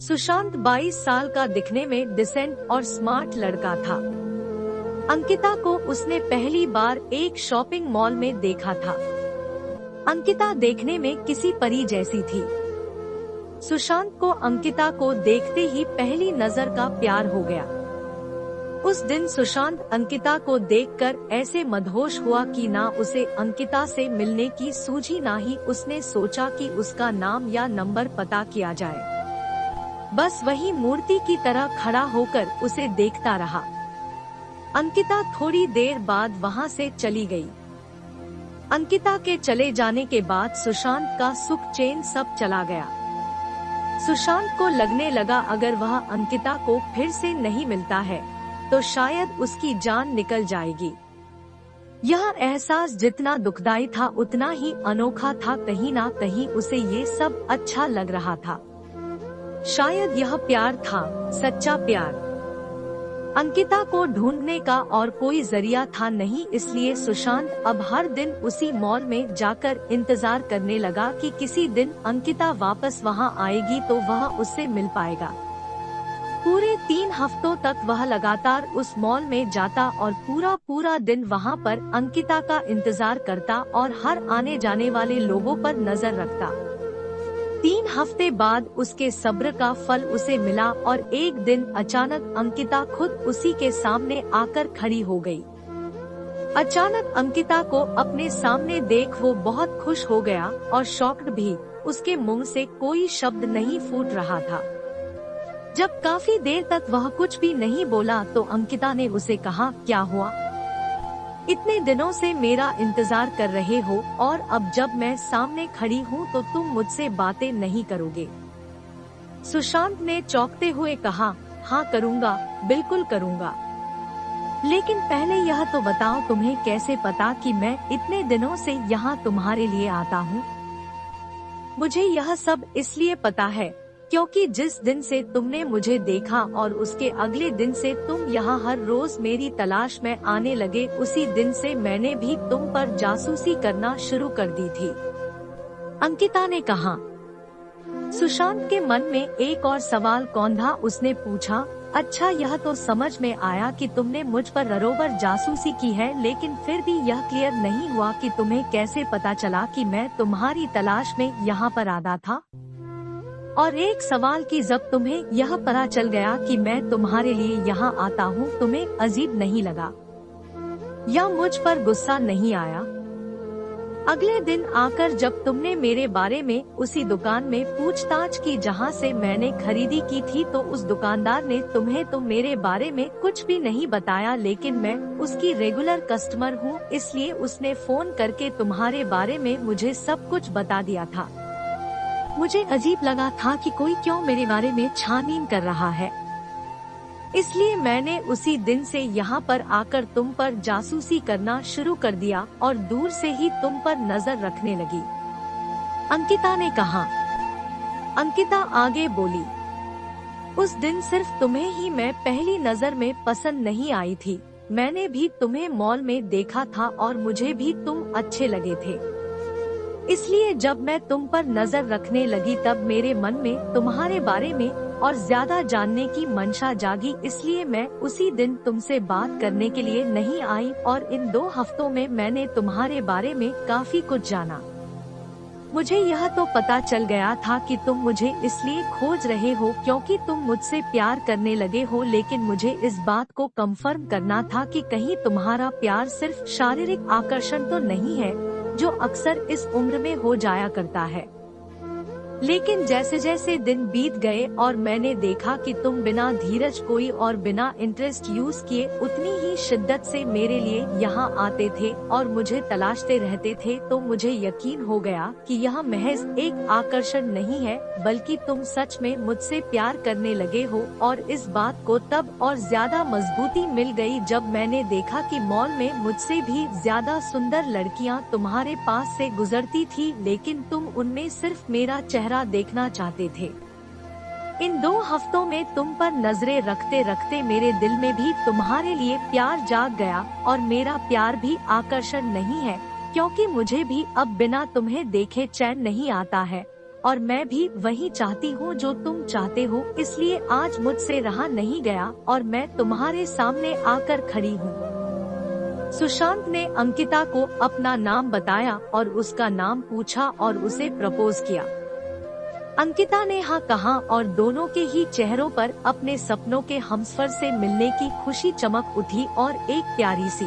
सुशांत 22 साल का दिखने में डिसेंट और स्मार्ट लड़का था। अंकिता को उसने पहली बार एक शॉपिंग मॉल में देखा था। अंकिता देखने में किसी परी जैसी थी। सुशांत को अंकिता को देखते ही पहली नजर का प्यार हो गया। उस दिन सुशांत अंकिता को देखकर ऐसे मदहोश हुआ कि ना उसे अंकिता से मिलने की सूझी, ना ही उसने सोचा कि उसका नाम या नंबर पता किया जाए। बस वही मूर्ति की तरह खड़ा होकर उसे देखता रहा। अंकिता थोड़ी देर बाद वहां से चली गई। अंकिता के चले जाने के बाद सुशांत का सुख चैन सब चला गया। सुशांत को लगने लगा अगर वह अंकिता को फिर से नहीं मिलता है तो शायद उसकी जान निकल जाएगी। यह एहसास जितना दुखदाई था उतना ही अनोखा था। कहीं ना कहीं उसे ये सब अच्छा लग रहा था। शायद यह प्यार था, सच्चा प्यार। अंकिता को ढूंढने का और कोई जरिया था नहीं, इसलिए सुशांत अब हर दिन उसी मॉल में जाकर इंतजार करने लगा कि किसी दिन अंकिता वापस वहां आएगी तो वह उससे मिल पाएगा। पूरे 3 हफ्तों तक वह लगातार उस मॉल में जाता और पूरा दिन वहां पर अंकिता का इंतजार करता और हर आने जाने वाले लोगों पर नजर रखता। 3 हफ्ते बाद उसके सब्र का फल उसे मिला और एक दिन अचानक अंकिता खुद उसी के सामने आकर खड़ी हो गई। अचानक अंकिता को अपने सामने देख वो बहुत खुश हो गया और शॉक्ड भी। उसके मुंह से कोई शब्द नहीं फूट रहा था। जब काफी देर तक वह कुछ भी नहीं बोला तो अंकिता ने उसे कहा, क्या हुआ? इतने दिनों से मेरा इंतजार कर रहे हो और अब जब मैं सामने खड़ी हूँ तो तुम मुझसे बातें नहीं करोगे? सुशांत ने चौंकते हुए कहा, हाँ करूँगा, बिल्कुल करूँगा। लेकिन पहले यह तो बताओ तुम्हें कैसे पता कि मैं इतने दिनों से यहाँ तुम्हारे लिए आता हूँ? मुझे यह सब इसलिए पता है क्योंकि जिस दिन से तुमने मुझे देखा और उसके अगले दिन से तुम यहाँ हर रोज मेरी तलाश में आने लगे, उसी दिन से मैंने भी तुम पर जासूसी करना शुरू कर दी थी, अंकिता ने कहा। सुशांत के मन में एक और सवाल कौंधा। उसने पूछा, अच्छा यह तो समझ में आया कि तुमने मुझ पर बरोबर जासूसी की है, लेकिन फिर भी यह क्लियर नहीं हुआ कि तुम्हें कैसे पता चला कि मैं तुम्हारी तलाश में यहाँ पर आया था? और एक सवाल कि जब तुम्हें यह पता चल गया कि मैं तुम्हारे लिए यहाँ आता हूँ, तुम्हें अजीब नहीं लगा या मुझ पर गुस्सा नहीं आया? अगले दिन आकर जब तुमने मेरे बारे में उसी दुकान में पूछताछ की जहाँ से मैंने खरीदी की थी, तो उस दुकानदार ने तुम्हें तो मेरे बारे में कुछ भी नहीं बताया, लेकिन मैं उसकी रेगुलर कस्टमर हूँ इसलिए उसने फोन करके तुम्हारे बारे में मुझे सब कुछ बता दिया था। मुझे अजीब लगा था कि कोई क्यों मेरे बारे में छानबीन कर रहा है, इसलिए मैंने उसी दिन से यहाँ पर आकर तुम पर जासूसी करना शुरू कर दिया और दूर से ही तुम पर नजर रखने लगी, अंकिता ने कहा। अंकिता आगे बोली, उस दिन सिर्फ तुम्हें ही मैं पहली नजर में पसंद नहीं आई थी, मैंने भी तुम्हें मॉल में देखा था और मुझे भी तुम अच्छे लगे थे, इसलिए जब मैं तुम पर नजर रखने लगी तब मेरे मन में तुम्हारे बारे में और ज्यादा जानने की मंशा जागी, इसलिए मैं उसी दिन तुमसे बात करने के लिए नहीं आई और इन 2 हफ्तों में मैंने तुम्हारे बारे में काफी कुछ जाना। मुझे यह तो पता चल गया था कि तुम मुझे इसलिए खोज रहे हो क्योंकि तुम मुझसे प्यार करने लगे हो, लेकिन मुझे इस बात को कंफर्म करना था कि कहीं तुम्हारा प्यार सिर्फ शारीरिक आकर्षण तो नहीं है जो अक्सर इस उम्र में हो जाया करता है। लेकिन जैसे जैसे दिन बीत गए और मैंने देखा कि तुम बिना धीरज कोई और बिना इंटरेस्ट यूज किए उतनी ही शिद्दत से मेरे लिए यहाँ आते थे और मुझे तलाशते रहते थे, तो मुझे यकीन हो गया कि यह महज एक आकर्षण नहीं है बल्कि तुम सच में मुझसे प्यार करने लगे हो। और इस बात को तब और ज्यादा मजबूती मिल गई जब मैंने देखा कि मॉल में मुझसे भी ज्यादा सुंदर लड़कियाँ तुम्हारे पास से गुजरती थी, लेकिन तुम उनमें सिर्फ मेरा चेहरा देखना चाहते थे। इन 2 हफ्तों में तुम पर नजरें रखते रखते मेरे दिल में भी तुम्हारे लिए प्यार जाग गया और मेरा प्यार भी आकर्षण नहीं है क्योंकि मुझे भी अब बिना तुम्हें देखे चैन नहीं आता है। और मैं भी वही चाहती हूँ जो तुम चाहते हो, इसलिए आज मुझसे रहा नहीं गया और मैं तुम्हारे सामने आकर खड़ी हूँ। सुशांत ने अंकिता को अपना नाम बताया और उसका नाम पूछा और उसे प्रपोज किया। अंकिता ने हाँ कहा और दोनों के ही चेहरों पर अपने सपनों के हमसफर से मिलने की खुशी चमक उठी और एक प्यारी सी